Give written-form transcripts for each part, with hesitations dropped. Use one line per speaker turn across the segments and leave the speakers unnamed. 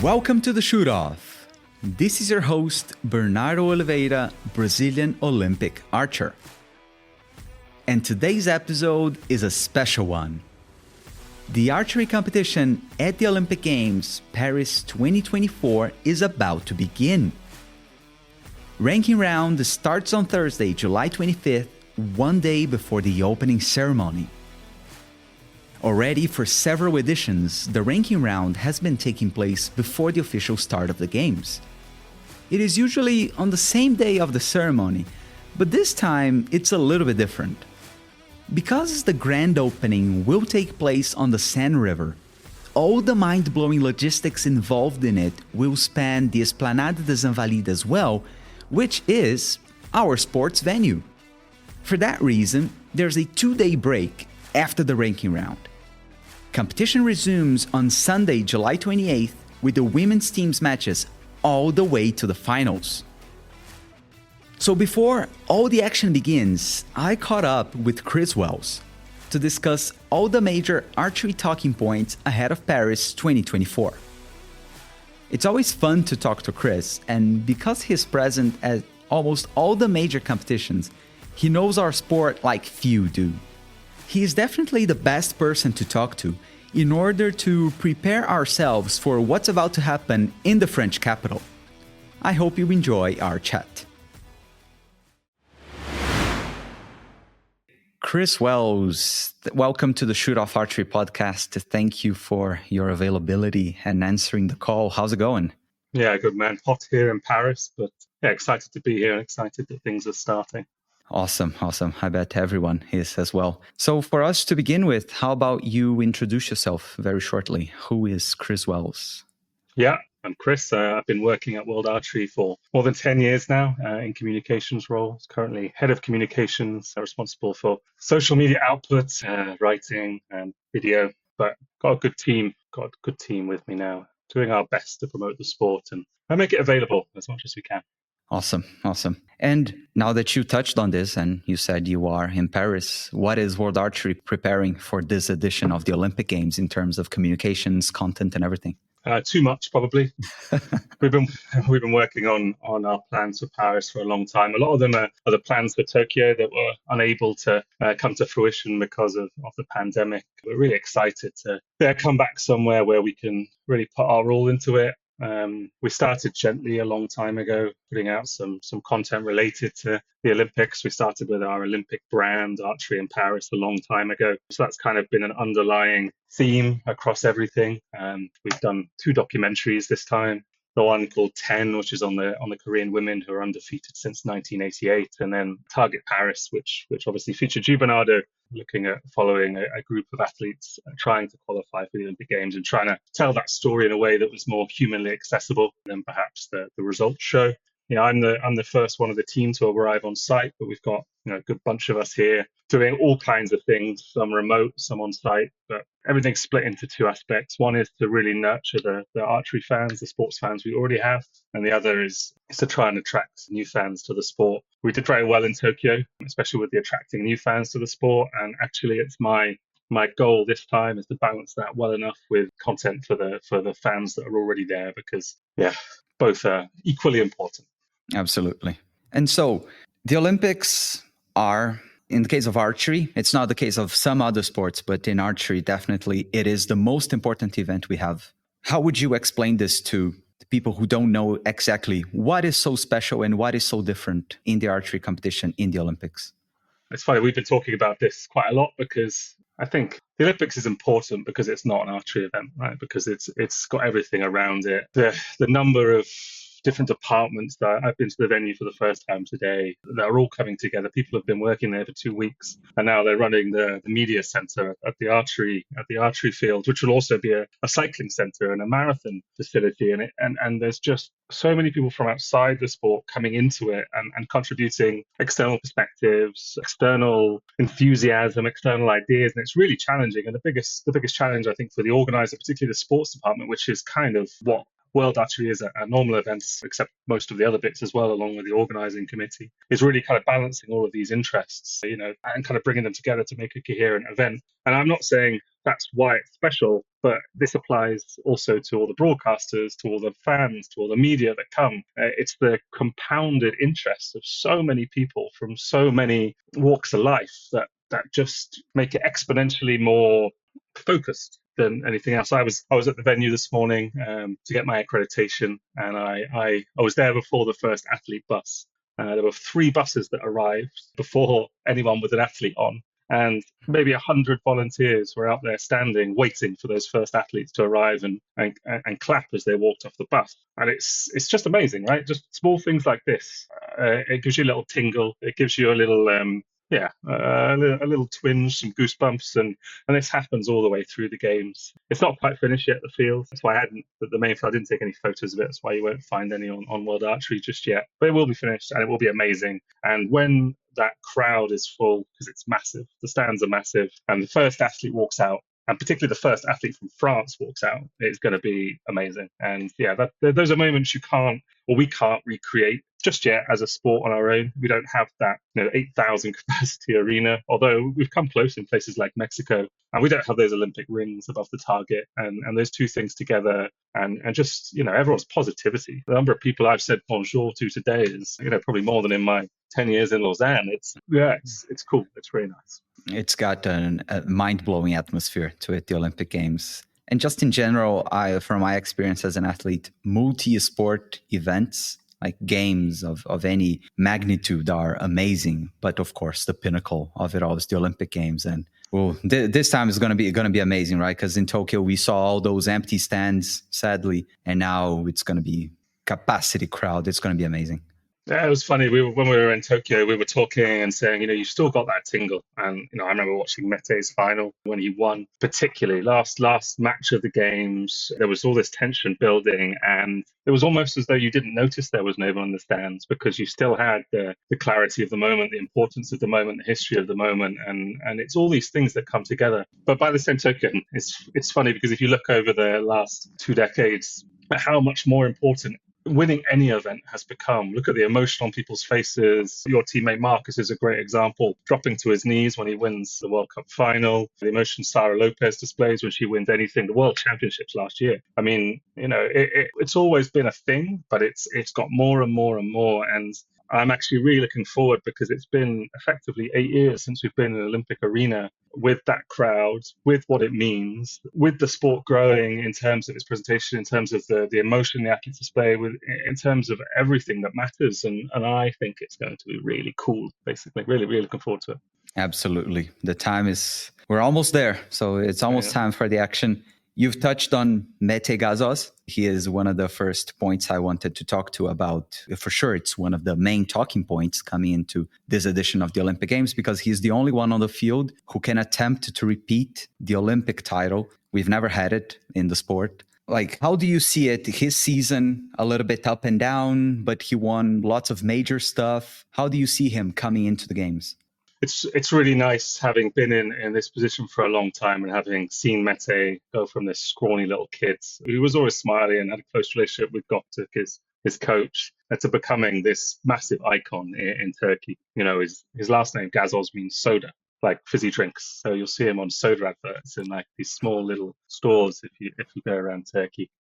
Welcome to the Shoot Off. This is your host, Bernardo Oliveira, Brazilian Olympic archer. And today's episode is a special one. The archery competition at the Olympic Games Paris 2024 is about to begin. Ranking round starts on Thursday, July 25th, one day before the opening ceremony. Already for several editions, the ranking round has been taking place before the official start of the games. It is usually on the same day of the ceremony, but this time it's a little bit different. Because the grand opening will take place on the Seine River, all the mind-blowing logistics involved in it will span the Esplanade des Invalides as well, which is our sports venue. For that reason, there's a 2-day break after the ranking round. Competition resumes on Sunday, July 28th, with the women's teams matches all the way to the finals. So before all the action begins, I caught up with Chris Wells to discuss all the major archery talking points ahead of Paris 2024. It's always fun to talk to Chris, and because he's present at almost all the major competitions, he knows our sport like few do. He is definitely the best person to talk to in order to prepare ourselves for what's about to happen in the French capital. I hope you enjoy our chat. Chris Wells, welcome to the Shoot Off Archery podcast. Thank you for your availability and answering the call. How's it going?
Yeah, good man. Hot here in Paris, but yeah, excited to be here and excited that things are starting.
Awesome. I bet everyone is as well. So for us to begin with, how about you introduce yourself very shortly? Who is Chris Wells?
Yeah, I'm Chris. I've been working at World Archery for more than 10 years now in communications roles. Currently head of communications, responsible for social media output, writing and video. But got a good team with me now, doing our best to promote the sport and make it available as much as we can.
Awesome. And now that you touched on this and you said you are in Paris, what is World Archery preparing for this edition of the Olympic Games in terms of communications, content and everything?
Too much, probably. We've been working on our plans for Paris for a long time. A lot of them are the plans for Tokyo that were unable to come to fruition because of the pandemic. We're really excited to come back somewhere where we can really put our all into it. We started gently a long time ago, putting out some content related to the Olympics. We started with our Olympic brand, Archery in Paris, a long time ago. So that's kind of been an underlying theme across everything. We've done 2 documentaries this time. The one called 10, which is on the Korean women who are undefeated since 1988, and then Target Paris, which obviously featured you, Bernardo, looking at following a group of athletes trying to qualify for the Olympic Games and trying to tell that story in a way that was more humanly accessible than perhaps the results show. You know, I'm the first one of the team to arrive on site, but we've got a good bunch of us here doing all kinds of things, some remote, some on site, but everything's split into 2 aspects. One is to really nurture the archery fans, the sports fans we already have, and the other is to try and attract new fans to the sport. We did very well in Tokyo, especially with the attracting new fans to the sport, and actually it's my goal this time is to balance that well enough with content for the fans that are already there, because both are equally important.
Absolutely. And so the Olympics are, in the case of archery, it's not the case of some other sports, but in archery, definitely it is the most important event we have. How would you explain this to the people who don't know exactly what is so special and what is so different in the archery competition in the Olympics?
It's funny, we've been talking about this quite a lot because I think the Olympics is important because it's not an archery event, right? Because it's got everything around it. The number of different departments that I've been to the venue for the first time today that are all coming together. People have been working there for 2 weeks, and now they're running the media center at the archery field, which will also be a cycling center and a marathon facility in it. And there's just so many people from outside the sport coming into it and contributing external perspectives, external enthusiasm, external ideas, and it's really challenging. And the biggest challenge, I think, for the organizer, particularly the sports department, which is kind of what World Archery is a normal event, except most of the other bits as well, along with the organizing committee, is really kind of balancing all of these interests, and kind of bringing them together to make a coherent event. And I'm not saying that's why it's special, but this applies also to all the broadcasters, to all the fans, to all the media that come. It's the compounded interest of so many people from so many walks of life that just make it exponentially more focused than anything else. I was at the venue this morning to get my accreditation, and I was there before the first athlete bus. There were 3 buses that arrived before anyone with an athlete on, and maybe 100 volunteers were out there standing, waiting for those first athletes to arrive and clap as they walked off the bus. And it's just amazing, right? Just small things like this. It gives you a little tingle. It gives you a little a little twinge, some goosebumps, and this happens all the way through the games. It's not quite finished yet, the field. That's why I didn't take any photos of it. That's why you won't find any on World Archery just yet. But it will be finished, and it will be amazing. And when that crowd is full, because it's massive, the stands are massive, and the first athlete walks out, and particularly the first athlete from France walks out, it's going to be amazing. And yeah, those are moments we can't recreate just yet as a sport on our own. We don't have that 8,000 capacity arena, although we've come close in places like Mexico, and we don't have those Olympic rings above the target. And those two things together, and just everyone's positivity. The number of people I've said bonjour to today is probably more than in my 10 years in Lausanne. It's cool. It's really nice.
It's got a mind-blowing atmosphere to it, the Olympic Games. And just in general, from my experience as an athlete, multi-sport events, like games of any magnitude, are amazing. But of course, the pinnacle of it all is the Olympic Games. And this time is going to be amazing, right? Because in Tokyo, we saw all those empty stands, sadly. And now it's going to be capacity crowd. It's going to be amazing.
Yeah, it was funny. When we were in Tokyo, we were talking and saying, you've still got that tingle. And I remember watching Mete's final when he won, particularly last match of the games. There was all this tension building, and it was almost as though you didn't notice there was no one in the stands, because you still had the clarity of the moment, the importance of the moment, the history of the moment, and it's all these things that come together. But by the same token, it's funny, because if you look over the last 2 decades, how much more important winning any event has become. Look at the emotion on people's faces. Your teammate Marcus is a great example, dropping to his knees when he wins the World Cup final. The emotion Sara Lopez displays when she wins anything. The World Championships last year. I mean, it's always been a thing, but it's got more and more and more. And I'm actually really looking forward, because it's been effectively 8 years since we've been in an Olympic arena with that crowd, with what it means, with the sport growing in terms of its presentation, in terms of the emotion the athletes display, in terms of everything that matters. And I think it's going to be really cool, basically. Really, really looking forward to it.
Absolutely. We're almost there. So it's almost time for the action. You've touched on Mete Gazoz. He is one of the first points I wanted to talk to about. For sure, it's one of the main talking points coming into this edition of the Olympic Games, because he's the only one on the field who can attempt to repeat the Olympic title. We've never had it in the sport. Like, how do you see it? His season, a little bit up and down, but he won lots of major stuff. How do you see him coming into the games?
It's really nice, having been in this position for a long time and having seen Mete go from this scrawny little kid who was always smiling and had a close relationship with Göktürk, his coach, to becoming this massive icon in Turkey. His last name Gazoz means soda, like fizzy drinks. So you'll see him on soda adverts in like these small little stores if you go around Turkey.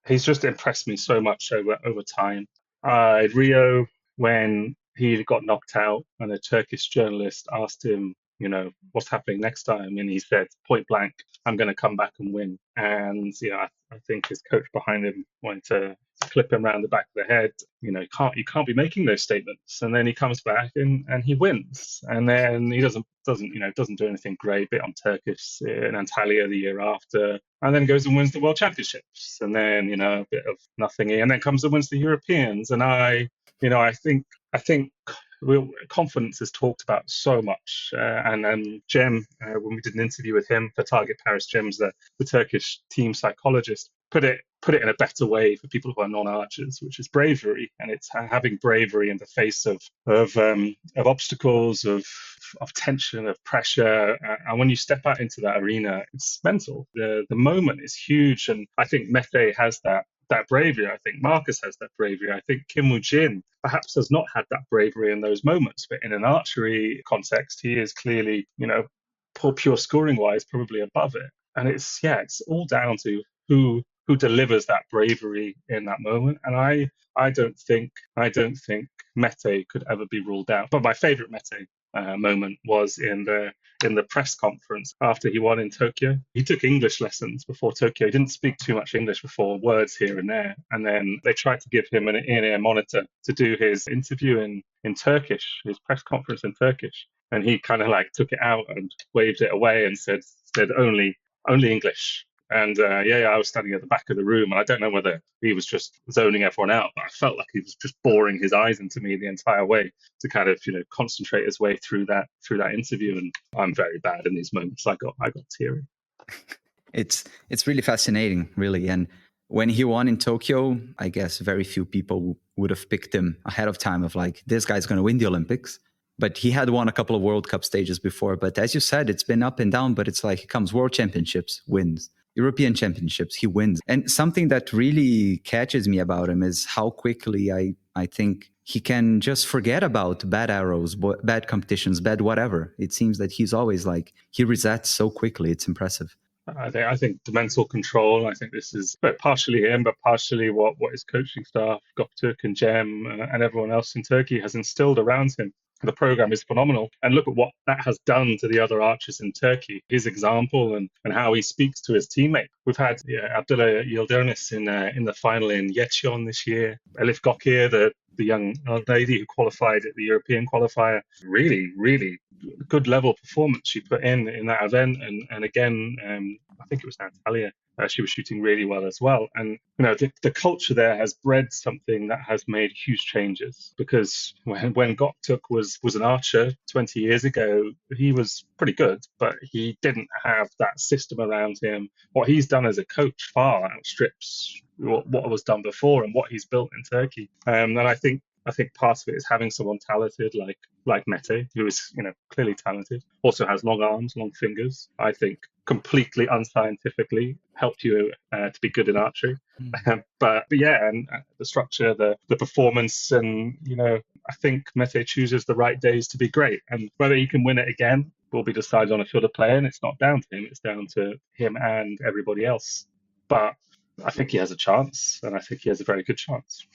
He's just impressed me so much over time. At Rio, when he got knocked out, and a Turkish journalist asked him, what's happening next time? And he said, point blank, I'm going to come back and win. And, I think his coach behind him wanted to clip him around the back of the head. You can't be making those statements. And then he comes back and he wins. And then he doesn't do anything great, bit on Turkish in Antalya the year after. And then goes and wins the World Championships. And then, a bit of nothing. And then comes and wins the Europeans. And I think confidence is talked about so much. And Jem, when we did an interview with him for Target Paris, Jem's the Turkish team psychologist, put it in a better way for people who are non-archers, which is bravery. And it's having bravery in the face of obstacles, of tension, of pressure. And when you step out into that arena, it's mental. The moment is huge. And I think Mete has that bravery. I think Marcus has that bravery. I think Kim Woo-jin perhaps has not had that bravery in those moments, but in an archery context, he is clearly, pure scoring wise, probably above it. it's all down to who delivers that bravery in that moment. And I don't think Mete could ever be ruled out. But my favorite Mete moment was in the press conference after he won in Tokyo. He took English lessons before Tokyo. He didn't speak too much English before, words here and there. And then they tried to give him an in-ear monitor to do his interview in Turkish, his press conference in Turkish. And he kind of like took it out and waved it away and said only English. And I was standing at the back of the room, and I don't know whether he was just zoning everyone out, but I felt like he was just boring his eyes into me the entire way to kind of, concentrate his way through that interview. And I'm very bad in these moments. I got teary.
It's really fascinating, really. And when he won in Tokyo, I guess very few people would have picked him ahead of time of like, this guy's going to win the Olympics. But he had won a couple of World Cup stages before. But as you said, it's been up and down, but it's like he comes World Championships, wins. European Championships, he wins. And something that really catches me about him is how quickly I think he can just forget about bad arrows, bad competitions, bad whatever. It seems that he's always like, he resets so quickly. It's impressive.
I think the mental control, I think this is partially him, but partially what his coaching staff, Göktürk and Cem and everyone else in Turkey has instilled around him. The program is phenomenal. And look at what that has done to the other archers in Turkey, his example and how he speaks to his teammate. We've had Abdullah Yildiz in the final in Yecheon this year. Elif Gokir, the young lady who qualified at the European qualifier, really, really good level performance she put in that event. And again, I think it was Natalia. She was shooting really well as well. And, the culture there has bred something that has made huge changes, because when Göktürk was an archer 20 years ago, he was pretty good, but he didn't have that system around him. What he's done as a coach far outstrips what was done before and what he's built in Turkey. And I think part of it is having someone talented like Mete, who is clearly talented, also has long arms, long fingers. I think completely unscientifically helped you to be good in archery. But yeah, and the structure, the performance, and I think Mete chooses the right days to be great. And whether he can win it again will be decided on a field of play, and it's not down to him; it's down to him and everybody else. But I think he has a chance, and I think he has a very good chance.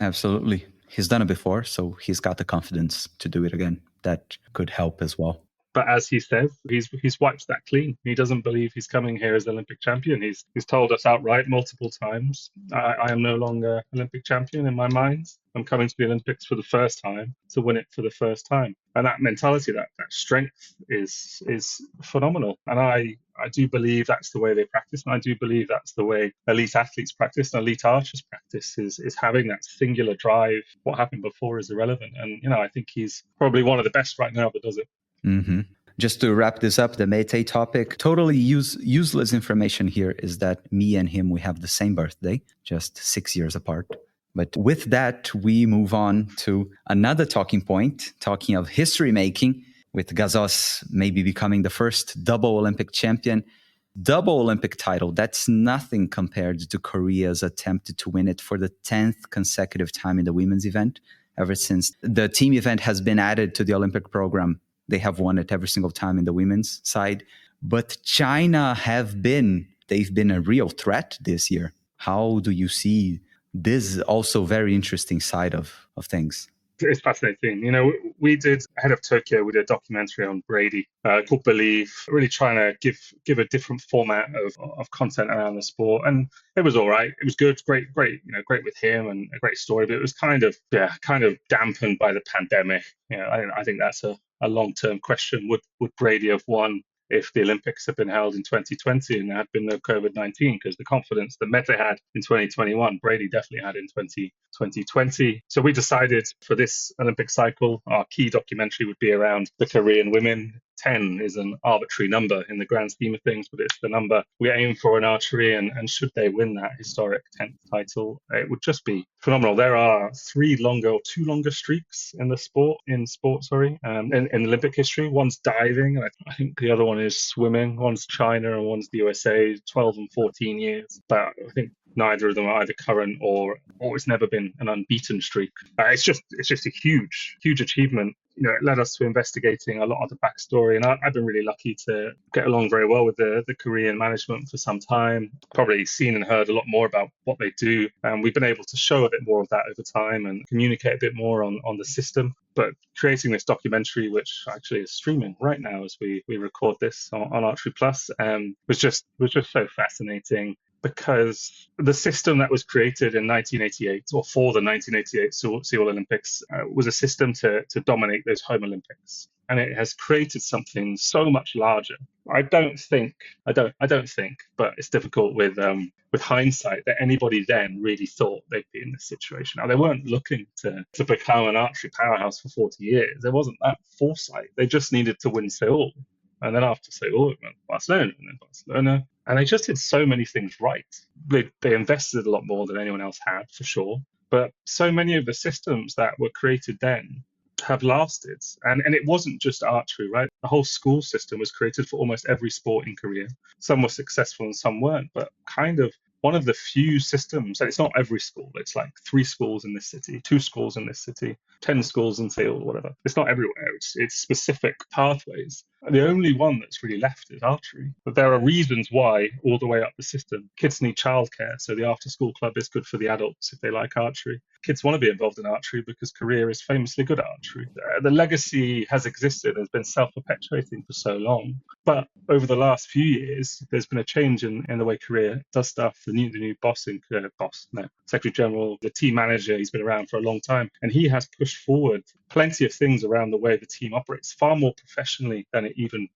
Absolutely. He's done it before, so he's got the confidence to do it again. That could help as well.
But as he says, he's wiped that clean. He doesn't believe he's coming here as Olympic champion. He's told us outright multiple times, I am no longer Olympic champion in my mind. I'm coming to the Olympics for the first time to win it for the first time. And that mentality, that strength is phenomenal. And I do believe that's the way they practice. And I do believe that's the way elite athletes practice and elite archers practice, is having that singular drive. What happened before is irrelevant. And, I think he's probably one of the best right now that does it.
Mm-hmm. Just to wrap this up, the Mete topic, totally useless information here is that me and him, we have the same birthday, just 6 years apart. But with that, we move on to another talking point, talking of history making, with Gazoz maybe becoming the first double Olympic champion. Double Olympic title, that's nothing compared to Korea's attempt to win it for the 10th consecutive time in the women's event. Ever since the team event has been added to the Olympic program, they have won it every single time in the women's side. But China they've been a real threat this year. How do you see this also very interesting side of things?
It's fascinating. We did, ahead of Tokyo, we did a documentary on Brady called Believe, really trying to give a different format of content around the sport. And it was all right. It was good, great, great with him, and a great story. But it was kind of dampened by the pandemic. I think that's a long-term question. Would Brady have won if the Olympics had been held in 2020 and there had been no COVID-19? Because the confidence that Mete had in 2021, Brady definitely had in 2020. So we decided for this Olympic cycle, our key documentary would be around the Korean women. 10 is an arbitrary number in the grand scheme of things, but it's the number we aim for in archery. And should they win that historic 10th title, it would just be phenomenal. There are two longer streaks in the in Olympic history. One's diving, and I think the other one is swimming. One's China and one's the USA, 12 and 14 years. But I think neither of them are either current or it's never been an unbeaten streak. It's just a huge achievement it led us to investigating a lot of the backstory. And I've been really lucky to get along very well with the Korean management for some time, probably seen and heard a lot more about what they do. And we've been able to show a bit more of that over time and communicate a bit more on the system. But creating this documentary, which actually is streaming right now as we record this on Archery Plus, was just so fascinating, because the system that was created in 1988, or for the 1988 Seoul Olympics, was a system to dominate those home Olympics. And it has created something so much larger. I don't think, but it's difficult with hindsight, that anybody then really thought they'd be in this situation. Now, they weren't looking to become an archery powerhouse for 40 years. There wasn't that foresight. They just needed to win Seoul. And then after Seoul, it went Barcelona, and then Barcelona. And they just did so many things right. They invested a lot more than anyone else had, for sure. But so many of the systems that were created then have lasted. And it wasn't just archery, right? The whole school system was created for almost every sport in Korea. Some were successful and some weren't, but kind of one of the few systems, and it's not every school, it's like 3 schools in this city, 2 schools in this city, 10 schools in Seoul, whatever. It's not everywhere, it's specific pathways. The only one that's really left is archery. But there are reasons why, all the way up the system. Kids need childcare, so the after-school club is good for the adults if they like archery. Kids want to be involved in archery because Korea is famously good at archery. The legacy has existed, has been self-perpetuating for so long. But over the last few years, there's been a change in the way Korea does stuff. The new Secretary General, the team manager, he's been around for a long time, and he has pushed forward plenty of things around the way the team operates, far more professionally than it even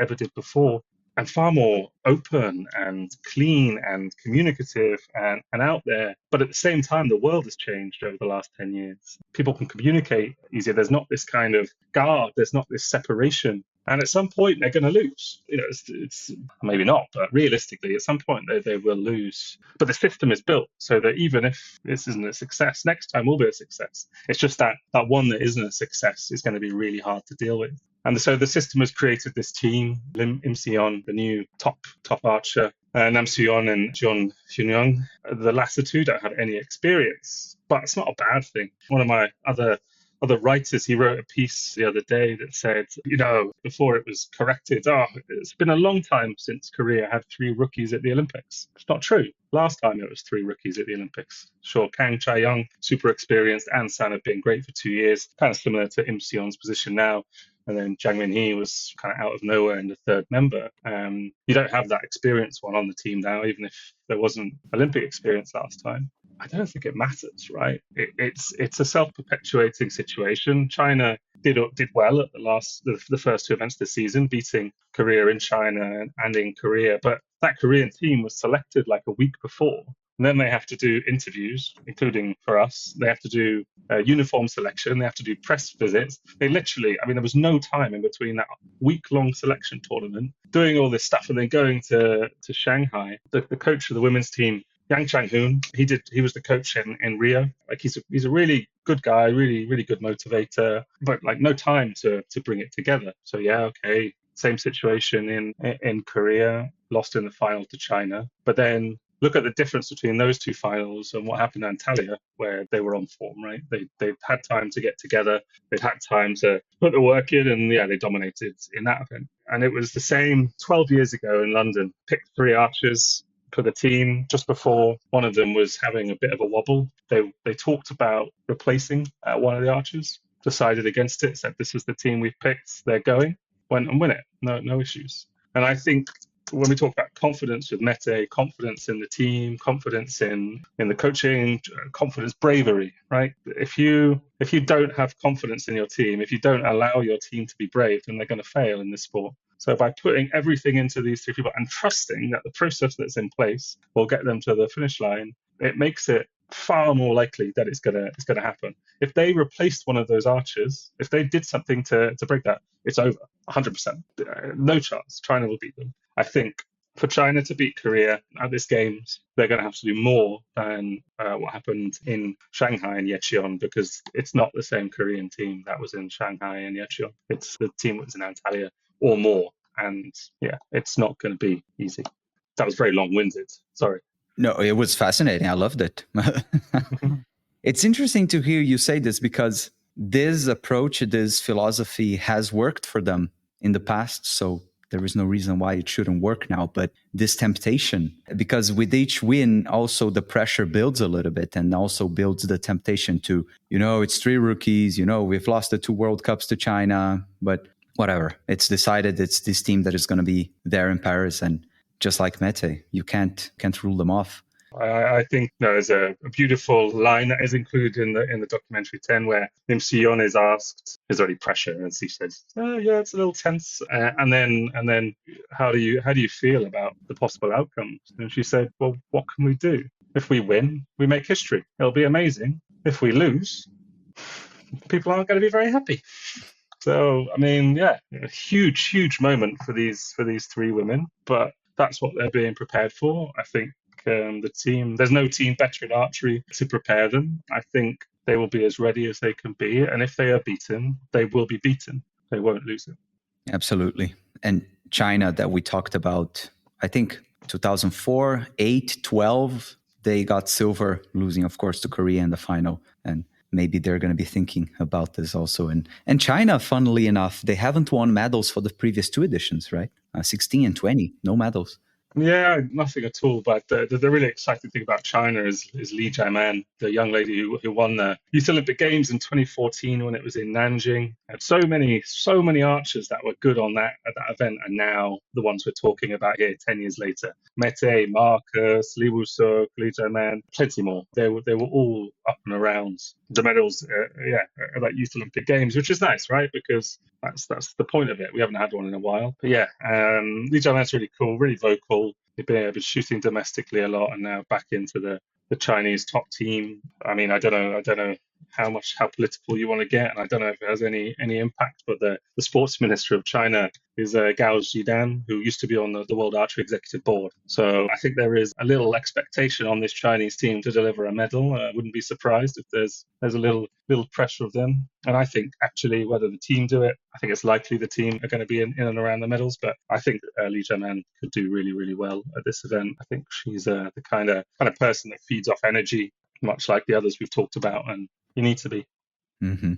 ever did before, and far more open and clean and communicative and out there. But at the same time, the world has changed over the last 10 years. People can communicate easier. There's not this kind of guard. There's not this separation. And at some point, they're going to lose. It's maybe not, but realistically, at some point, they will lose. But the system is built so that even if this isn't a success, next time will be a success. It's just that one that isn't a success is going to be really hard to deal with. And so the system has created this team, Im Seon, the new top archer, Nam Soo-yeon and Jeon Hyun-young. The latter two don't have any experience, but it's not a bad thing. One of my other writers, he wrote a piece the other day that said, before it was corrected, it's been a long time since Korea had 3 rookies at the Olympics. It's not true. Last time it was 3 rookies at the Olympics. Sure, Kang Chae-young, super experienced, and San have been great for 2 years, kind of similar to Im Seon's position now. And then Jang Min-hee was kind of out of nowhere in the 3rd member. You don't have that experienced one on the team now, even if there wasn't Olympic experience last time. I don't think it matters, right? It's a self-perpetuating situation. China did well at the first 2 events this season, beating Korea in China and in Korea. But that Korean team was selected like a week before. And then they have to do interviews, including for us. They have to do uniform selection. They have to do press visits. They literally, there was no time in between that week-long selection tournament, doing all this stuff, and then going to Shanghai. The coach of the women's team, Yang Chang-hoon, he was the coach in Rio. Like he's a really good guy, really, really good motivator, but like no time to bring it together. So same situation in Korea, lost in the final to China. But then look at the difference between those 2 finals and what happened in Antalya, where they were on form, right? They've had time to get together. They've had time to put the work in, and they dominated in that event. And it was the same 12 years ago in London. Picked 3 archers for the team just before one of them was having a bit of a wobble. They talked about replacing one of the archers, decided against it, said this is the team we've picked, they're going, went and win it, no issues. And I think when we talk about confidence with Mete, confidence in the team, confidence in the coaching, confidence, bravery, right? If you don't have confidence in your team, if you don't allow your team to be brave, then they're going to fail in this sport. So by putting everything into these 3 people and trusting that the process that's in place will get them to the finish line, it makes it far more likely that it's gonna happen. If they replaced one of those archers, if they did something to break that, it's over 100%. No chance. China will beat them. I think for China to beat Korea at this Games, they're going to have to do more than what happened in Shanghai and Yecheon, because it's not the same Korean team that was in Shanghai and Yecheon. It's the team that was in Antalya or more. And it's not going to be easy. That was very long-winded. Sorry.
No, it was fascinating. I loved it. It's interesting to hear you say this, because this approach, this philosophy has worked for them in the past. So there is no reason why it shouldn't work now. But this temptation, because with each win, also the pressure builds a little bit, and also builds the temptation to, it's 3 rookies, we've lost the 2 World Cups to China, but whatever. It's decided it's this team that is going to be there in Paris. And just like Mete, you can't rule them off.
I think there's a beautiful line that is included in the documentary 10 where Lim Si-yeon is asked, is there any pressure? And she says, oh, yeah, it's a little tense. And then how do you feel about the possible outcomes? And she said, well, what can we do? If we win, we make history. It'll be amazing. If we lose, people aren't going to be very happy. So, I mean, yeah, a huge moment for these 3 women, but that's what they're being prepared for. I think the team, there's no team better in archery to prepare them. I think they will be as ready as they can be. And if they are beaten, they will be beaten. They won't lose it.
Absolutely. And China that we talked about, I think 2004, 8, 12, they got silver, losing, of course, to Korea in the final. And maybe they're going to be thinking about this also. And China, funnily enough, they haven't won medals for the previous 2 editions, right? 16 and 20, no medals.
Yeah, nothing at all. But the really exciting thing about China is Li Jiaman, the young lady who won the Youth Olympic Games in 2014 when it was in Nanjing. Had so many archers that were good at that event, and now the ones we're talking about here 10 years later. Mete, Marcus, Li Wusuk, Li Jiaman, plenty more. They were all up and around the medals at that Youth Olympic Games, which is nice, right? Because that's the point of it. We haven't had one in a while. But yeah, Li Jiaman's really cool, really vocal. They've been shooting domestically a lot, and now back into the Chinese top team. I mean, I don't know how political you want to get, and I don't know if it has any impact. But the sports minister of China is Gao Zhidan, who used to be on the World Archery Executive Board. So I think there is a little expectation on this Chinese team to deliver a medal. I wouldn't be surprised if there's a little pressure of them. And I think actually whether the team do it, I think it's likely the team are going to be in and around the medals. But I think Li Jiaman could do really, really well at this event. I think she's the kind of person that feeds off energy, much like the others we've talked about, and you need to be.
Mm-hmm.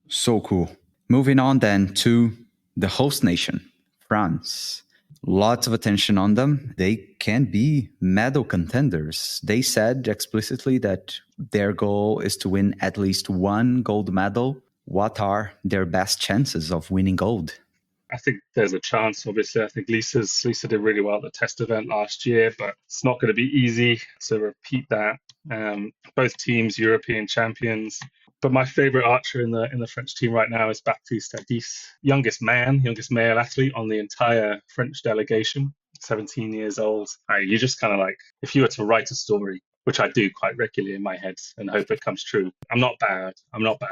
So cool. Moving on then to the host nation, France. Lots of attention on them. They can be medal contenders. They said explicitly that their goal is to win at least 1 gold medal. What are their best chances of winning gold?
I think there's a chance, obviously. I think Lisa did really well at the test event last year, but it's not going to be easy to repeat that. Both teams, European champions. But my favorite archer in the French team right now is Baptiste Hadis, youngest male athlete on the entire French delegation, 17 years old. You just kind of like, if you were to write a story, which I do quite regularly in my head and hope it comes true. I'm not bad.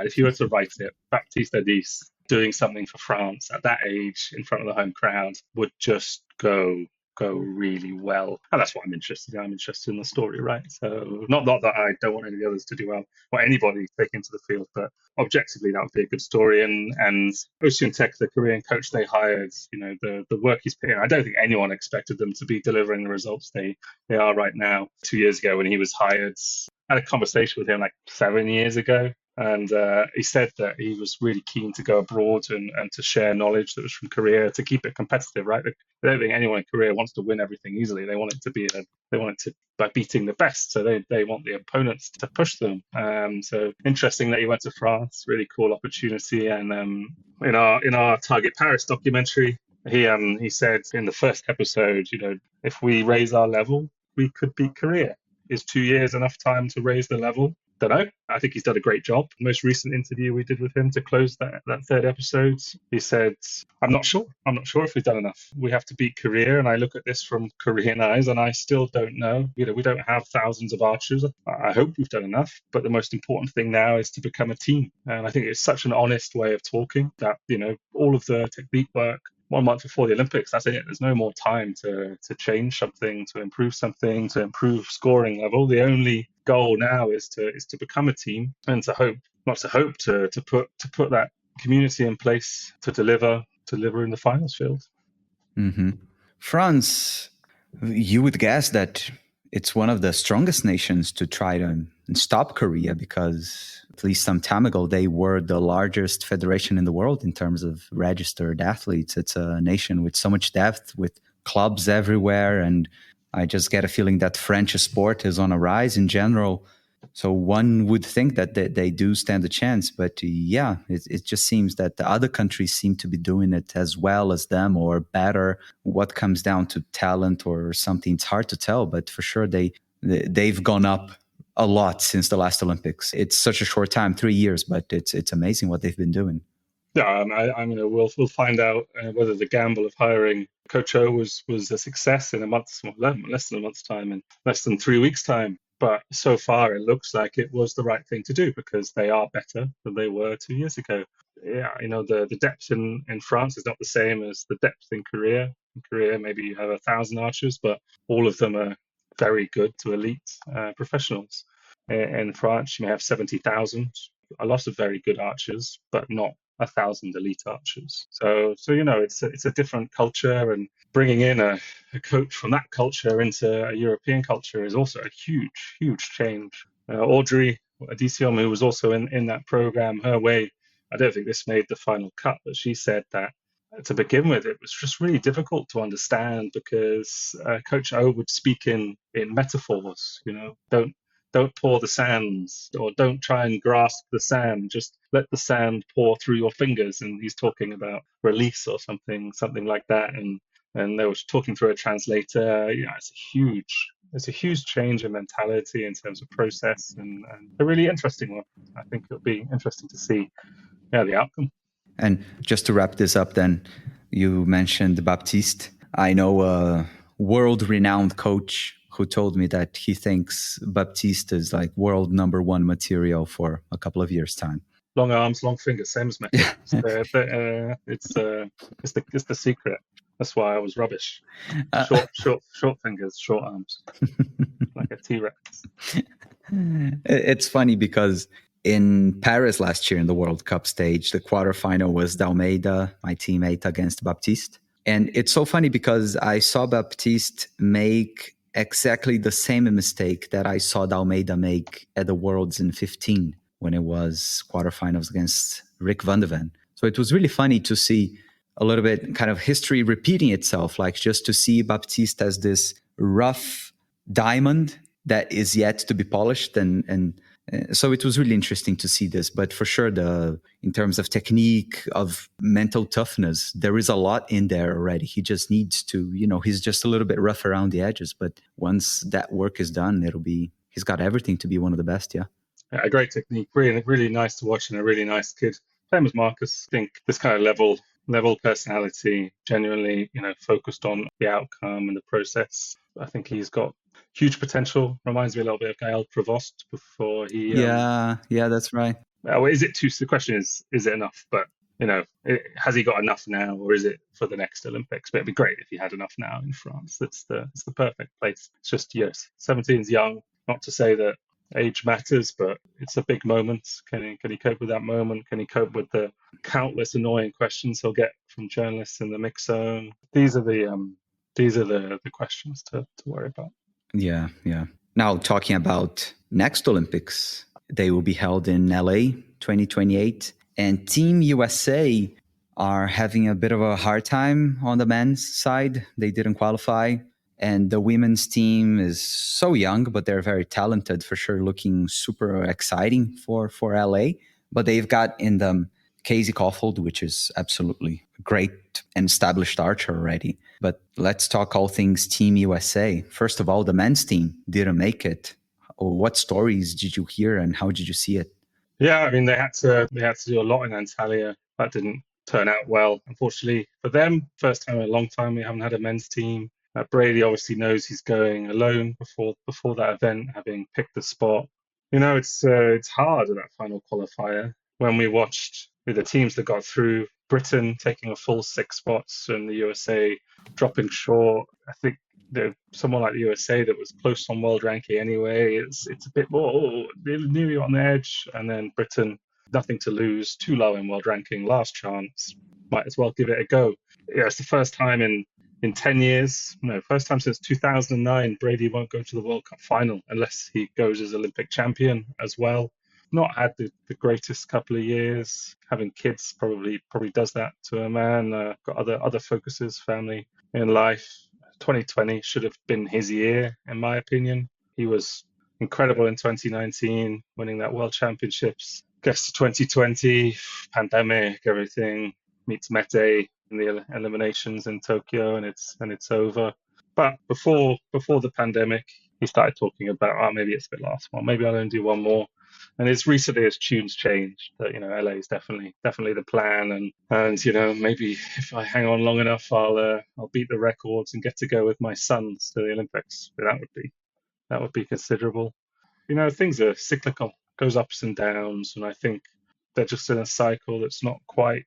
If you were to write it, Baptiste Hadis doing something for France at that age in front of the home crowd would just go really well. And that's what I'm interested in. I'm interested in the story, right? So not that I don't want any of the others to do well or anybody taken to the field, but objectively that would be a good story. And Ocean Tech, the Korean coach they hired, the work he's put in, I don't think anyone expected them to be delivering the results they are right now. 2 years ago when he was hired, I had a conversation with him like 7 years ago. And he said that he was really keen to go abroad and to share knowledge that was from Korea to keep it competitive, right? I don't think anyone in Korea wants to win everything easily. They want it to by beating the best. So they want the opponents to push them. So interesting that he went to France. Really cool opportunity. And in our Target Paris documentary, he said in the first episode, if we raise our level, we could beat Korea. Is 2 years enough time to raise the level? Don't know. I think he's done a great job. The most recent interview we did with him to close that third episode, he said, I'm not sure if we've done enough. We have to beat Korea, and I look at this from Korean eyes, and I still don't know. We don't have thousands of archers. I hope we've done enough, but the most important thing now is to become a team. And I think it's such an honest way of talking that, all of the technique work, 1 month before the Olympics, that's it. There's no more time to change something, to improve something, to improve scoring level. The only goal now is to become a team and to put that community in place to deliver in the finals field.
Mm-hmm. France, you would guess that it's one of the strongest nations to try to stop Korea, because at least some time ago, they were the largest federation in the world in terms of registered athletes. It's a nation with so much depth, with clubs everywhere. And I just get a feeling that French sport is on a rise in general. So one would think that they do stand a chance. But yeah, it just seems that the other countries seem to be doing it as well as them or better. What comes down to talent or something, it's hard to tell. But for sure, they've gone up a lot since the last Olympics. It's such a short time, 3 years, but it's amazing what they've been doing.
Yeah, I mean, we'll find out whether the gamble of hiring Coach O was a success in a month, well, less than a month's time, in less than 3 weeks' time. But so far, it looks like it was the right thing to do because they are better than they were 2 years ago. Yeah, the depth in France is not the same as the depth in Korea. In Korea, maybe you have 1,000 archers, but all of them are very good to elite professionals. In France, you may have 70,000, a lot of very good archers, but not 1,000 elite archers. So it's a different culture, and bringing in a coach from that culture into a European culture is also a huge change. Audrey Adisiom, who was also in that program, her way, I don't think this made the final cut, but she said that to begin with, it was just really difficult to understand because Coach O would speak in metaphors. Don't pour the sand, or don't try and grasp the sand. Just let the sand pour through your fingers. And he's talking about release or something like that. And they were talking through a translator. It's a huge change in mentality in terms of process, and a really interesting one. I think it'll be interesting to see the outcome.
And just to wrap this up, then, you mentioned Baptiste. I know a world-renowned coach who told me that he thinks Baptiste is like world #1 material for a couple of years' time.
Long arms, long fingers, same as Mete. Yeah. It's the secret. That's why I was rubbish. Short fingers, short arms, like a T-Rex.
It's funny because in Paris last year in the World Cup stage, the quarterfinal was D'Almeida, my teammate, against Baptiste. And it's so funny because I saw Baptiste make exactly the same mistake that I saw D'Almeida make at the Worlds in 2015 when it was quarterfinals against Rick van der Ven. So it was really funny to see a little bit kind of history repeating itself, like just to see Baptiste as this rough diamond that is yet to be polished. And so it was really interesting to see this. But for sure, in terms of technique, of mental toughness, there is a lot in there already. He just needs to, he's just a little bit rough around the edges. But once that work is done, he's got everything to be one of the best, yeah.
A great technique, really, really nice to watch, and a really nice kid. Same as Marcus. I think this kind of level personality, genuinely, focused on the outcome and the process. I think he's got huge potential. Reminds me a little bit of Gael Provost before he.
Yeah, that's right.
The question is it enough? But has he got enough now, or is it for the next Olympics? But it'd be great if he had enough now in France. It's the perfect place. It's just 17 is young. Not to say that age matters, but it's a big moment. Can he cope with that moment? Can he cope with the countless annoying questions he'll get from journalists in the mix zone? These are the questions to worry about.
Yeah. Now, talking about next Olympics, they will be held in LA 2028, and Team USA are having a bit of a hard time on the men's side. They didn't qualify. And the women's team is so young, but they're very talented, for sure, looking super exciting for LA. But they've got in them Casey Caulfield, which is absolutely great and established archer already. But let's talk all things Team USA. First of all, the men's team didn't make it. What stories did you hear and how did you see it?
Yeah, I mean, they had to do a lot in Antalya. That didn't turn out well, unfortunately for them. First time in a long time we haven't had a men's team. Brady obviously knows he's going alone before that event, having picked the spot. It's hard at that final qualifier. When we watched with the teams that got through, Britain taking a full 6 spots and the USA dropping short. I think someone like the USA that was close on world ranking anyway, it's a bit more nearly on the edge. And then Britain, nothing to lose, too low in world ranking, last chance, might as well give it a go. It's the first time in in 10 years, no, first time since 2009, Brady won't go to the World Cup final unless he goes as Olympic champion as well. Not had the greatest couple of years. Having kids probably does that to a man. Got other focuses, family in life. 2020 should have been his year, in my opinion. He was incredible in 2019, winning that World Championships. Gets to 2020, pandemic, everything. Meets Mete in the eliminations in Tokyo, and it's over. But before the pandemic, he started talking about, oh, maybe it's a bit last one. Maybe I'll only do one more. And it's recently as tunes changed that, LA is definitely the plan. And maybe if I hang on long enough, I'll beat the records and get to go with my sons to the Olympics. But that would be considerable. Things are cyclical, goes ups and downs, and I think they're just in a cycle that's not quite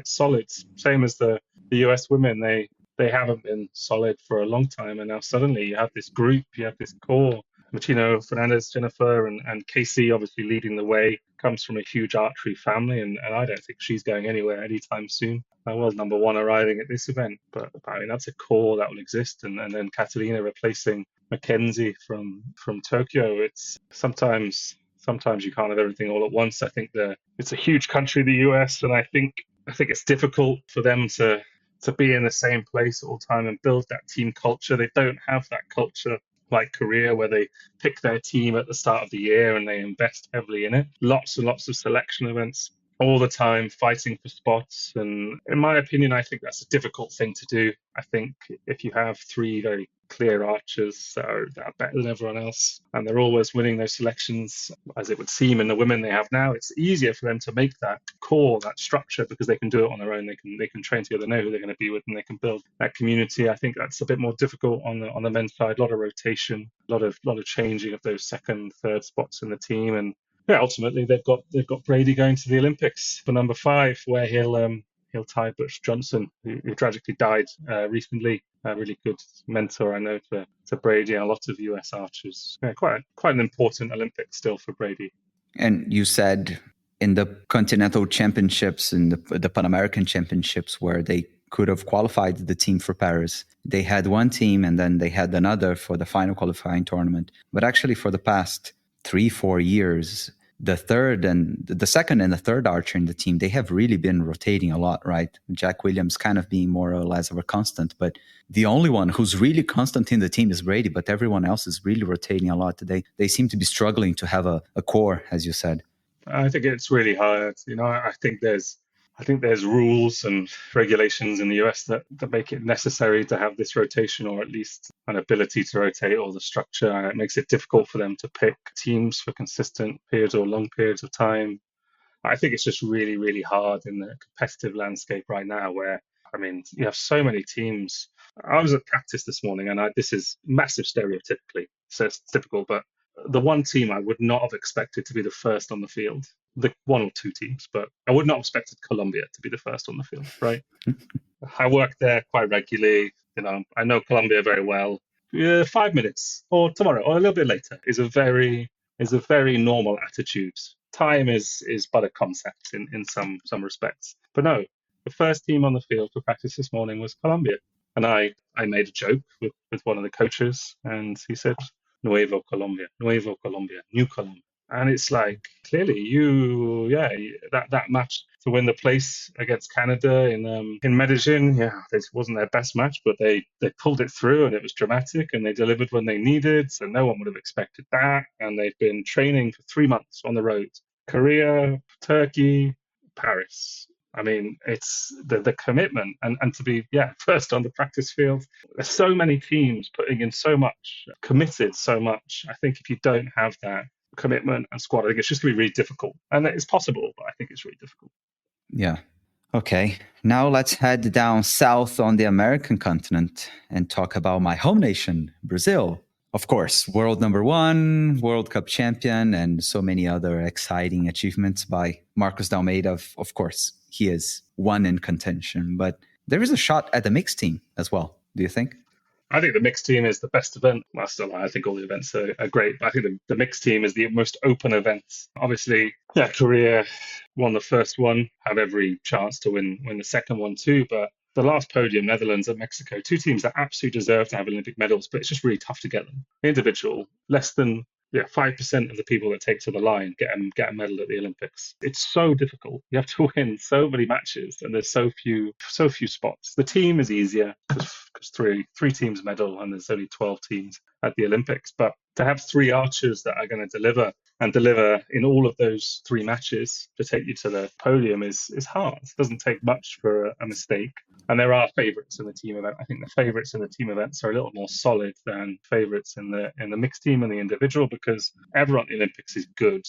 solid. Same as the US women, they haven't been solid for a long time, and now suddenly you have this group, you have this core. Fernandez, Jennifer, and Casey obviously leading the way, comes from a huge archery family, and I don't think she's going anywhere anytime soon. World number one arriving at this event, but I mean that's a core that will exist, and then Catalina replacing Mackenzie from Tokyo. It's sometimes you can't have everything all at once. I think it's a huge country, the US, and I think it's difficult for them to be in the same place all the time and build that team culture. They don't have that culture like Korea, where they pick their team at the start of the year and they invest heavily in it. Lots and lots of selection events all the time, fighting for spots. And in my opinion, I think that's a difficult thing to do. I think if you have three very clear archers that are better than everyone else, and they're always winning those selections, as it would seem in the women they have now, it's easier for them to make that core, that structure, because they can do it on their own. They can train together, know who they're going to be with, and they can build that community. I think that's a bit more difficult on the men's side. A lot of rotation, a lot of changing of those second, third spots in the team, and yeah, ultimately they've got Brady going to the Olympics for number 5, where he'll tie Butch Johnson, who tragically died recently. A really good mentor, I know, to Brady and a lot of US archers. Yeah, quite an important Olympic still for Brady.
And you said in the Continental Championships and the Pan American Championships, where they could have qualified the team for Paris, they had one team and then they had another for the final qualifying tournament. But actually for the past 3-4 years, the second and the third archer in the team, they have really been rotating a lot, right? Jack Williams kind of being more or less of a constant, but the only one who's really constant in the team is Brady, but everyone else is really rotating a lot. They seem to be struggling to have a core, as you said.
I think it's really hard. I think there's rules and regulations in the US that make it necessary to have this rotation, or at least an ability to rotate, or the structure. And it makes it difficult for them to pick teams for consistent periods or long periods of time. I think it's just really, really hard in the competitive landscape right now, where, I mean, you have so many teams. I was at practice this morning, and this is massive stereotypically, so it's typical, but the one team I would not have expected to be the first on the field, the one or two teams, but I would not have expected Colombia to be the first on the field, right? I work there quite regularly. I know Colombia very well. 5 minutes or tomorrow or a little bit later is a very normal attitude. Time is but a concept in some respects. But no, the first team on the field for practice this morning was Colombia. And I made a joke with one of the coaches, and he said, Nuevo Colombia, New Colombia. And it's like, clearly that match to win the place against Canada in Medellin, it wasn't their best match, but they pulled it through, and it was dramatic, and they delivered when they needed, so no one would have expected that. And they've been training for 3 months on the road. Korea, Turkey, Paris. I mean, it's the commitment and to be first on the practice field. There's so many teams putting in so much, committed so much. I think if you don't have that commitment and squad, I think it's just going to be really difficult. And it's possible, but I think it's really difficult.
Yeah. Okay. Now let's head down south on the American continent and talk about my home nation, Brazil. Of course, world number 1, World Cup champion, and so many other exciting achievements by Marcos D'Almeida. Of course, he is one in contention, but there is a shot at the mixed team as well. Do you think?
I think the mixed team is the best event. Well, still, I think all the events are great, but I think the mixed team is the most open event. Obviously, Korea won the first one, have every chance to win the second one too, but the last podium, Netherlands and Mexico, two teams that absolutely deserve to have Olympic medals, but it's just really tough to get them. Individual, less than 5% of the people that take to the line get a medal at the Olympics. It's so difficult. You have to win so many matches, and there's so few spots. The team is easier because three teams medal, and there's only 12 teams at the Olympics. But to have three archers that are going to deliver in all of those three matches to take you to the podium is hard. It doesn't take much for a mistake. And there are favourites in the team event. I think the favourites in the team events are a little more solid than favourites in the mixed team and the individual, because everyone at the Olympics is good.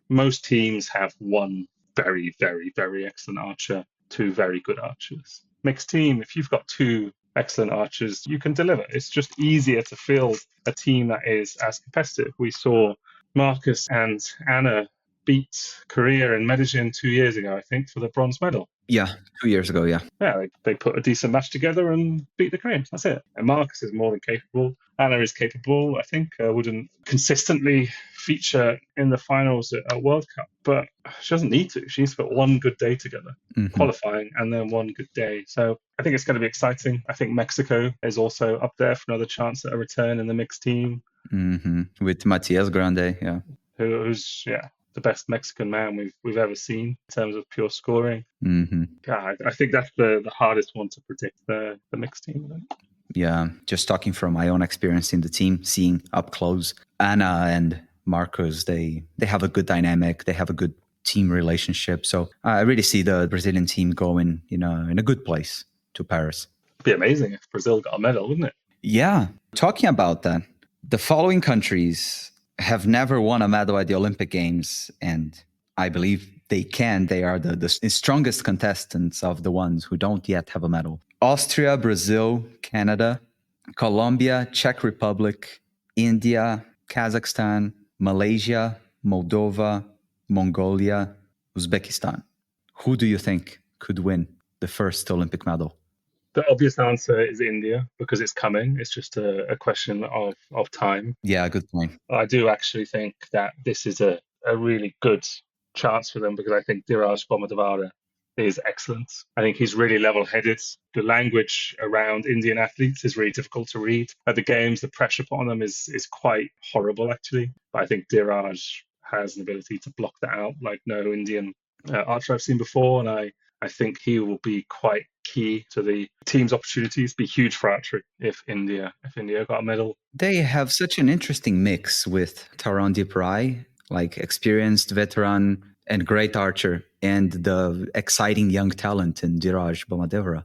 Most teams have one very, very, very excellent archer, two very good archers. Mixed team, if you've got two excellent archers, you can deliver. It's just easier to field a team that is as competitive. We saw Marcus and Anna beat Korea in Medellin 2 years ago, I think, for the bronze medal.
Yeah, 2 years ago, yeah.
Yeah, they put a decent match together and beat the Koreans. That's it. And Marcus is more than capable. Anna is capable. I think wouldn't consistently feature in the finals at World Cup, but she doesn't need to. She needs to put one good day together, qualifying, and then one good day. So I think it's going to be exciting. I think Mexico is also up there for another chance at a return in the mixed team.
With Matias Grande, yeah.
Who's the best Mexican man we've ever seen in terms of pure scoring. Yeah, I think that's the hardest one to predict, the mixed team event.
Yeah, just talking from my own experience in the team, seeing up close, Anna and Marcos, they have a good dynamic. They have a good team relationship. So I really see the Brazilian team going in a good place to Paris.
It'd be amazing if Brazil got a medal, wouldn't it?
Yeah. Talking about that, the following countries have never won a medal at the Olympic Games, and I believe they can. They are the strongest contestants of the ones who don't yet have a medal. Austria, Brazil, Canada, Colombia, Czech Republic, India, Kazakhstan, Malaysia, Moldova, Mongolia, Uzbekistan. Who do you think could win the first Olympic medal?
The obvious answer is India, because it's coming. It's just a question of time.
Yeah, good point.
I do actually think that this is a really good chance for them, because I think Diraj Bommadevara is excellent. I think he's really level-headed. The language around Indian athletes is really difficult to read. At the games, the pressure put on them is quite horrible, actually. But I think Diraj has an ability to block that out like no Indian archer I've seen before, and I think he will be quite key to the team's opportunities. Be huge for archery if India got a medal.
They have such an interesting mix with Tarandeep Rai, like experienced veteran and great archer, and the exciting young talent in Diraj Bommadevara.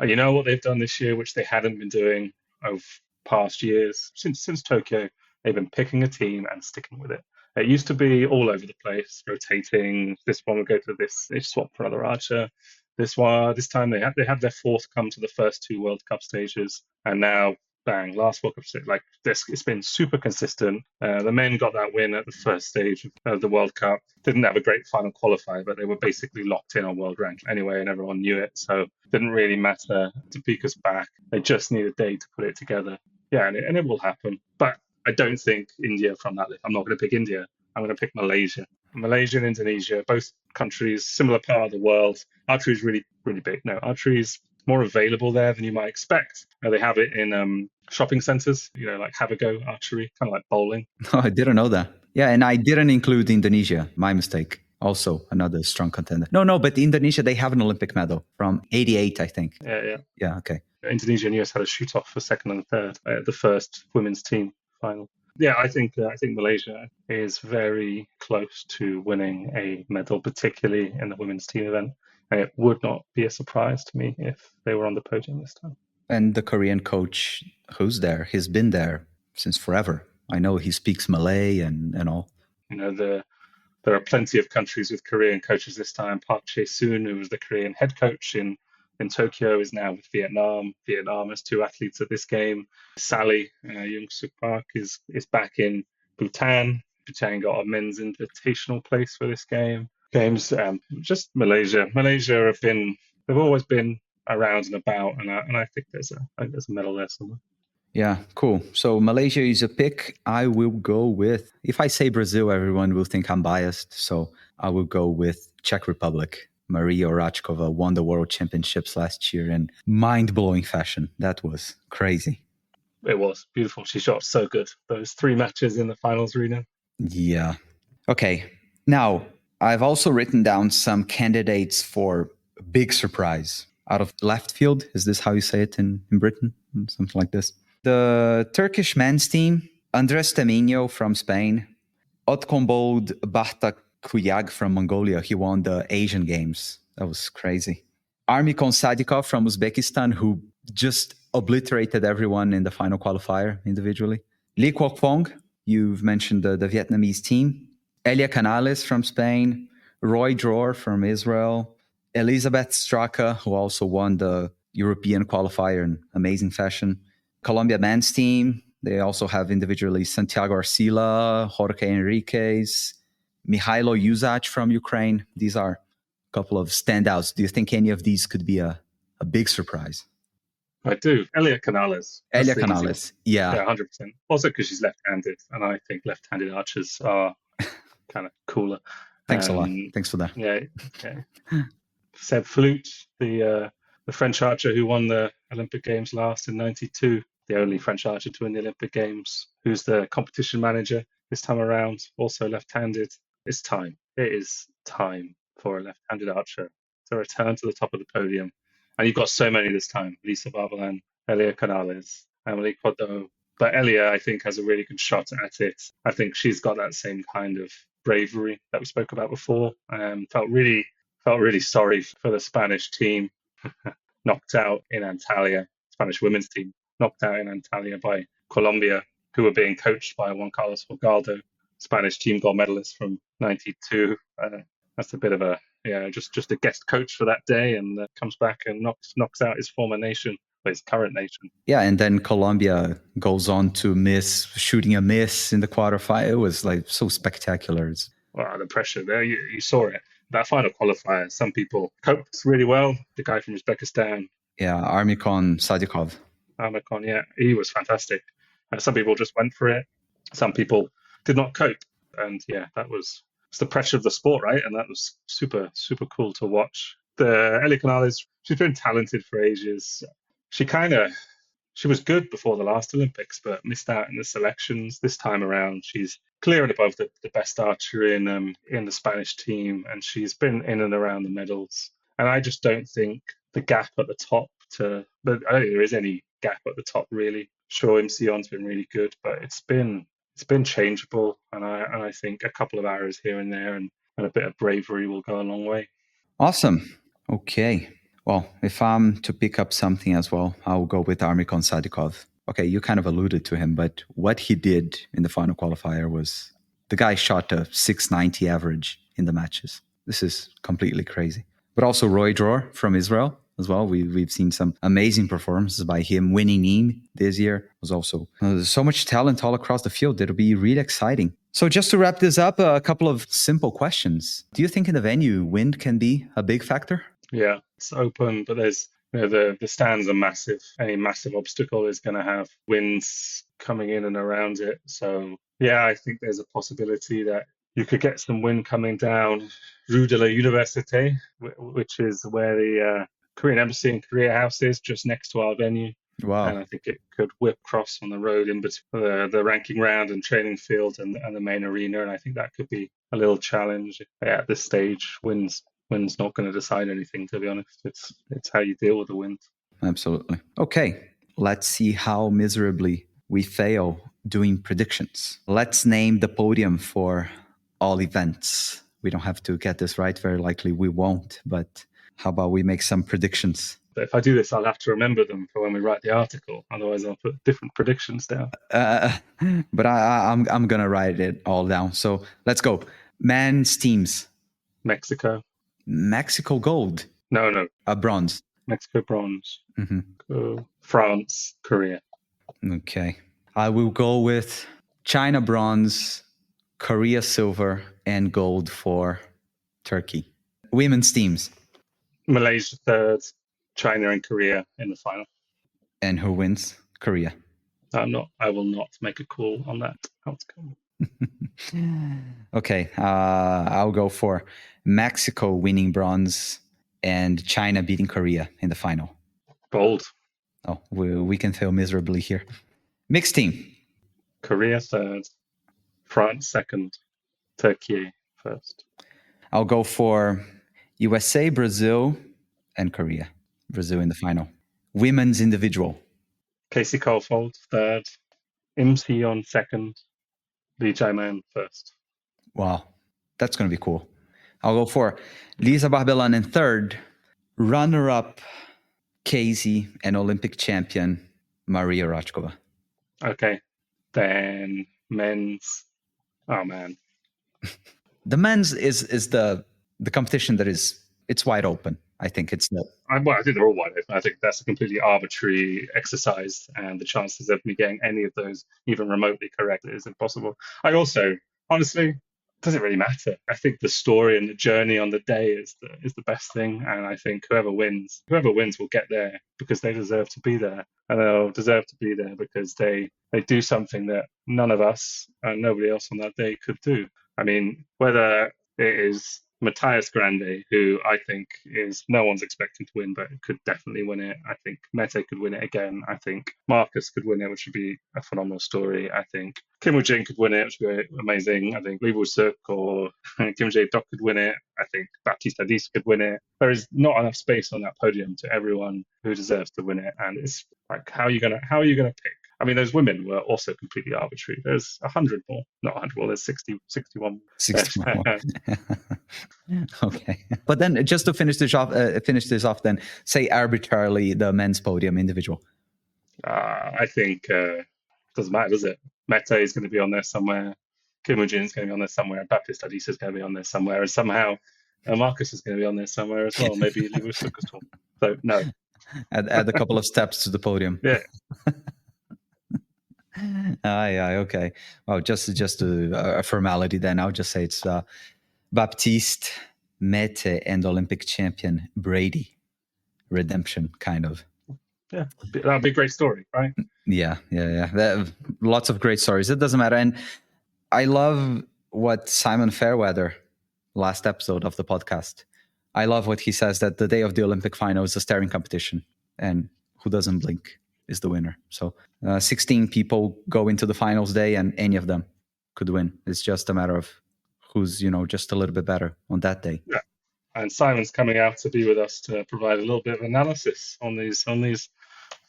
You know what they've done this year, which they hadn't been doing over past years since Tokyo? They've been picking a team and sticking with it. It used to be all over the place, rotating. This one would go to this, they swap for another archer. This time they had their fourth come to the first two World Cup stages, and now bang, last World Cup stage. Like this, it's been super consistent. The men got that win at the first stage of the World Cup. Didn't have a great final qualifier, but they were basically locked in on world rank anyway, and everyone knew it. So didn't really matter. Topeka's back. They just need a day to put it together. Yeah, and it will happen. But I don't think India from that list. I'm not going to pick India. I'm going to pick Malaysia. Malaysia and Indonesia, both countries, similar part of the world. Archery is really, really big. No, archery is more available there than you might expect. They have it in shopping centers, like Have a Go archery, kind of like bowling.
Oh, I didn't know that. Yeah, and I didn't include Indonesia. My mistake. Also another strong contender. No, but Indonesia, they have an Olympic medal from 88, I think.
Yeah.
Yeah, okay.
Indonesia and US had a shoot-off for second and third at the first women's team final. Yeah, I think Malaysia is very close to winning a medal, particularly in the women's team event. And it would not be a surprise to me if they were on the podium this time.
And the Korean coach who's there, he's been there since forever. I know he speaks Malay and all.
There are plenty of countries with Korean coaches this time. Park Chae-soon, who was the Korean head coach in Tokyo, is now with Vietnam. Vietnam has two athletes at this game. Sally Young-suk Park is back in Bhutan. Bhutan got a men's invitational place for this games. Just Malaysia. Malaysia they've always been around and about, and I think there's a medal there somewhere.
Yeah, cool. So Malaysia is a pick. I will go with, if I say Brazil, everyone will think I'm biased. So I will go with Czech Republic. Maria Orachkova won the World Championships last year in mind-blowing fashion. That was crazy.
It was beautiful. She shot so good. Those 3 matches in the finals arena.
Yeah. Okay. Now, I've also written down some candidates for big surprise out of left field. Is this how you say it in Britain? Something like this. The Turkish men's team, Andres Temino from Spain, Otkombold Bahtakuyag from Mongolia. He won the Asian Games. That was crazy. Armikon Sadikov from Uzbekistan, who just obliterated everyone in the final qualifier individually. Lee Kwok Fong, you've mentioned the Vietnamese team. Elia Canales from Spain. Roy Dror from Israel. Elizabeth Straka, who also won the European qualifier in amazing fashion. Colombia men's team. They also have individually Santiago Arcila, Jorge Enriquez, Mihailo Yuzac from Ukraine. These are a couple of standouts. Do you think any of these could be a big surprise?
I do. Elia Canales.
Elia Canales, yeah.
Yeah, 100%. Also because she's left-handed, and I think left-handed archers are kind of cooler.
Thanks a lot. Thanks for that.
Yeah. Seb Flute, the French archer who won the Olympic Games last in '92, the only French archer to win the Olympic Games, who's the competition manager this time around, also left-handed. It's time. It is time for a left-handed archer to return to the top of the podium. And you've got so many this time. Lisa Barbalan, Elia Canales, Emily Cordot. But Elia, I think, has a really good shot at it. I think she's got that same kind of bravery that we spoke about before. Felt really sorry for the Spanish team. Knocked out in Antalya, Spanish women's team, knocked out in Antalya by Colombia, who were being coached by Juan Carlos Fogaldo, Spanish team gold medalist from '92. That's a bit of a just a guest coach for that day, and comes back and knocks out his former nation, his current nation.
Yeah, and then Colombia goes on to shooting a miss in the quarterfinal. It was like so spectacular.
Wow, the pressure there, you saw it. That final qualifier, some people coped really well. The guy from Uzbekistan.
Yeah, Armikon Sadikov.
Armikon, yeah, he was fantastic. Some people just went for it. Some people did not cope. And yeah, it's the pressure of the sport, right? And that was super, super cool to watch. The Elia Canales, she's been talented for ages. She was good before the last Olympics, but missed out in the selections. This time around, she's clear and above the best archer in the Spanish team, and she's been in and around the medals. And I just don't think the gap at the top but I don't think there is any gap at the top really. Sure, Sion's been really good, but it's been changeable, and I think a couple of hours here and there and a bit of bravery will go a long way.
Awesome. Okay. Well, if I'm to pick up something as well, I'll go with Armikon Sadikov. Okay, you kind of alluded to him, but what he did in the final qualifier was the guy shot a 690 average in the matches. This is completely crazy. But also Roy Dror from Israel as well. We've seen some amazing performances by him. Winning Nîmes this year was also there's so much talent all across the field. It'll be really exciting. So just to wrap this up, a couple of simple questions. Do you think in the venue, wind can be a big factor?
Yeah, it's open, but there's the stands are massive. Any massive obstacle is going to have winds coming in and around it. So yeah, I think there's a possibility that you could get some wind coming down Rue de la Université, which is where the Korean Embassy and Korea House is, just next to our venue.
Wow.
And I think it could whip across on the road in between the ranking round and training field and the main arena. And I think that could be a little challenge. Yeah, at this stage, wind's not going to decide anything, to be honest. It's how you deal with the wind.
Absolutely. Okay, let's see how miserably we fail doing predictions. Let's name the podium for all events. We don't have to get this right. Very likely we won't, but how about we make some predictions?
But if I do this, I'll have to remember them for when we write the article. Otherwise, I'll put different predictions down.
But I'm going to write it all down. So let's go. Men's teams. Mexico gold.
No.
Bronze.
Mexico bronze.
Mm-hmm.
France, Korea.
Okay. I will go with China bronze, Korea silver, and gold for Turkey. Women's teams.
Malaysia third, China and Korea in the final.
And who wins? Korea.
I will not make a call on that outcome.
Okay. I'll go for Mexico winning bronze, and China beating Korea in the final.
Bold.
Oh, we can fail miserably here. Mixed team.
Korea third, France second, Turkey first.
I'll go for USA, Brazil, and Korea. Brazil in the final. Women's individual.
Casey Caulfield third, Im Si-yeon second, Lee Jae-man first.
Wow, that's going to be cool. I'll go for Lisa Barbelan in third, runner-up Casey, and Olympic champion Maria Rachkova.
Okay, then men's. Oh man,
the men's is the competition that it's wide open. I think it's not.
I think they're all wide open. I think that's a completely arbitrary exercise, and the chances of me getting any of those even remotely correct is impossible. I also, honestly, doesn't really matter. I think the story and the journey on the day is the best thing, and I think whoever wins will get there because they deserve to be there, and they'll deserve to be there because they do something that none of us and nobody else on that day could do. I mean, whether it is Matthias Grande, who I think is no one's expecting to win, but could definitely win it. I think Mete could win it again. I think Marcus could win it, which would be a phenomenal story. I think Kim Woo-jin could win it, which would be amazing. I think Lee Woo-suk or Kim Jae-dok could win it. I think Baptiste Adis could win it. There is not enough space on that podium to everyone who deserves to win it, and it's like, how are you gonna pick? I mean, those women were also completely arbitrary. There's 100 more, not 100 more. There's 61.
61 more. Okay, but then just to finish this off, then say arbitrarily the men's podium individual.
I think doesn't matter, does it? Mete is going to be on there somewhere. Kim Woo-jin is going to be on there somewhere. Baptiste Adis is going to be on there somewhere, and somehow Marcus is going to be on there somewhere as well. Maybe Lee Woo-suk as well. So no,
add a couple of steps to the podium.
Yeah.
Yeah, okay. Well, just a formality then. I'll just say it's Baptiste, Mete, and Olympic champion Brady. Redemption, kind of.
Yeah, that'd be a great story, right?
Yeah. Lots of great stories. It doesn't matter. And I love what Simon Fairweather, last episode of the podcast, I love what he says, that the day of the Olympic final is a staring competition. And who doesn't blink is the winner. So 16 people go into the finals day and any of them could win. It's just a matter of who's, just a little bit better on that day.
Yeah. And Simon's coming out to be with us to provide a little bit of analysis on these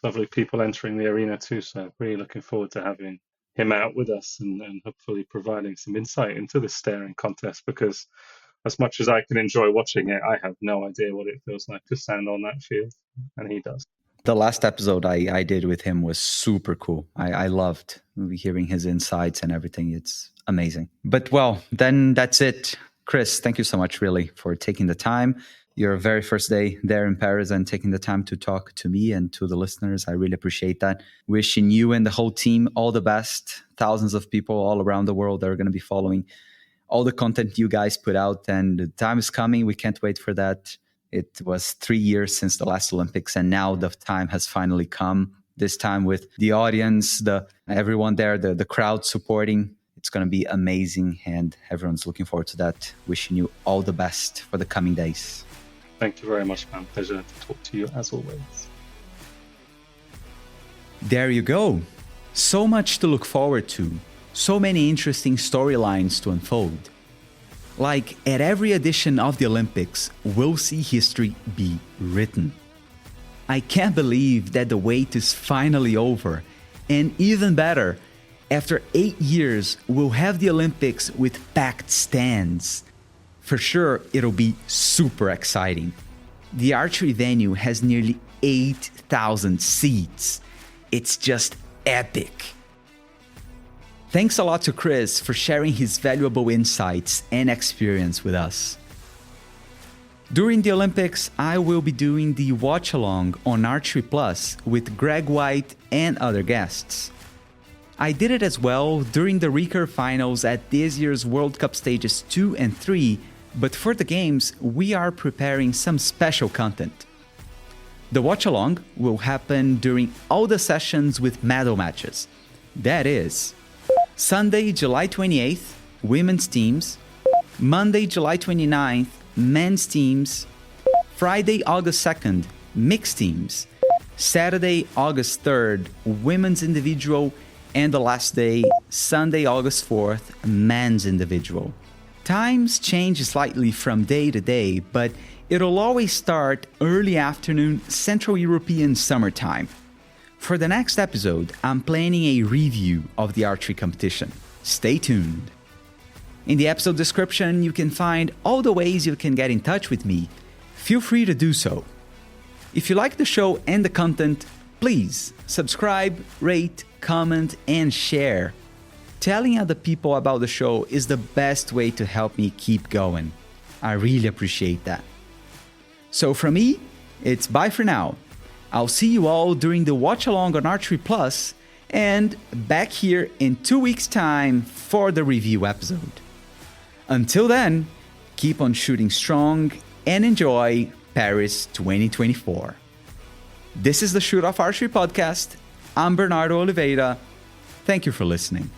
lovely people entering the arena too. So really looking forward to having him out with us and hopefully providing some insight into this staring contest, because as much as I can enjoy watching it, I have no idea what it feels like to stand on that field, and he does.
The last episode I did with him was super cool. I loved hearing his insights and everything. It's amazing. But well, then that's it. Chris, thank you so much, really, for taking the time. Your very first day there in Paris and taking the time to talk to me and to the listeners. I really appreciate that. Wishing you and the whole team all the best. Thousands of people all around the world that are going to be following all the content you guys put out. And the time is coming. We can't wait for that. It was 3 years since the last Olympics, and now the time has finally come. This time with the audience, everyone there, the crowd supporting. It's going to be amazing, and everyone's looking forward to that. Wishing you all the best for the coming days.
Thank you very much, man. Pleasure to talk to you as always.
There you go. So much to look forward to. So many interesting storylines to unfold. Like at every edition of the Olympics, we'll see history be written. I can't believe that the wait is finally over. And even better, after 8 years, we'll have the Olympics with packed stands. For sure, it'll be super exciting. The archery venue has nearly 8,000 seats. It's just epic. Thanks a lot to Chris for sharing his valuable insights and experience with us. During the Olympics, I will be doing the watch-along on Archery Plus with Greg White and other guests. I did it as well during the recurve finals at this year's World Cup stages 2 and 3, but for the games, we are preparing some special content. The watch-along will happen during all the sessions with medal matches. That is, Sunday, July 28th, women's teams, Monday, July 29th, men's teams, Friday, August 2nd, mixed teams. Saturday, August 3rd, women's individual. And the last day, Sunday, August 4th, men's individual. Times change slightly from day to day, but it'll always start early afternoon Central European summertime. For the next episode, I'm planning a review of the archery competition. Stay tuned. In the episode description, you can find all the ways you can get in touch with me. Feel free to do so. If you like the show and the content, please subscribe, rate, comment, and share. Telling other people about the show is the best way to help me keep going. I really appreciate that. So from me, it's bye for now. I'll see you all during the watch along on Archery Plus and back here in 2 weeks' time for the review episode. Until then, keep on shooting strong and enjoy Paris 2024. This is the Shoot Off Archery Podcast. I'm Bernardo Oliveira. Thank you for listening.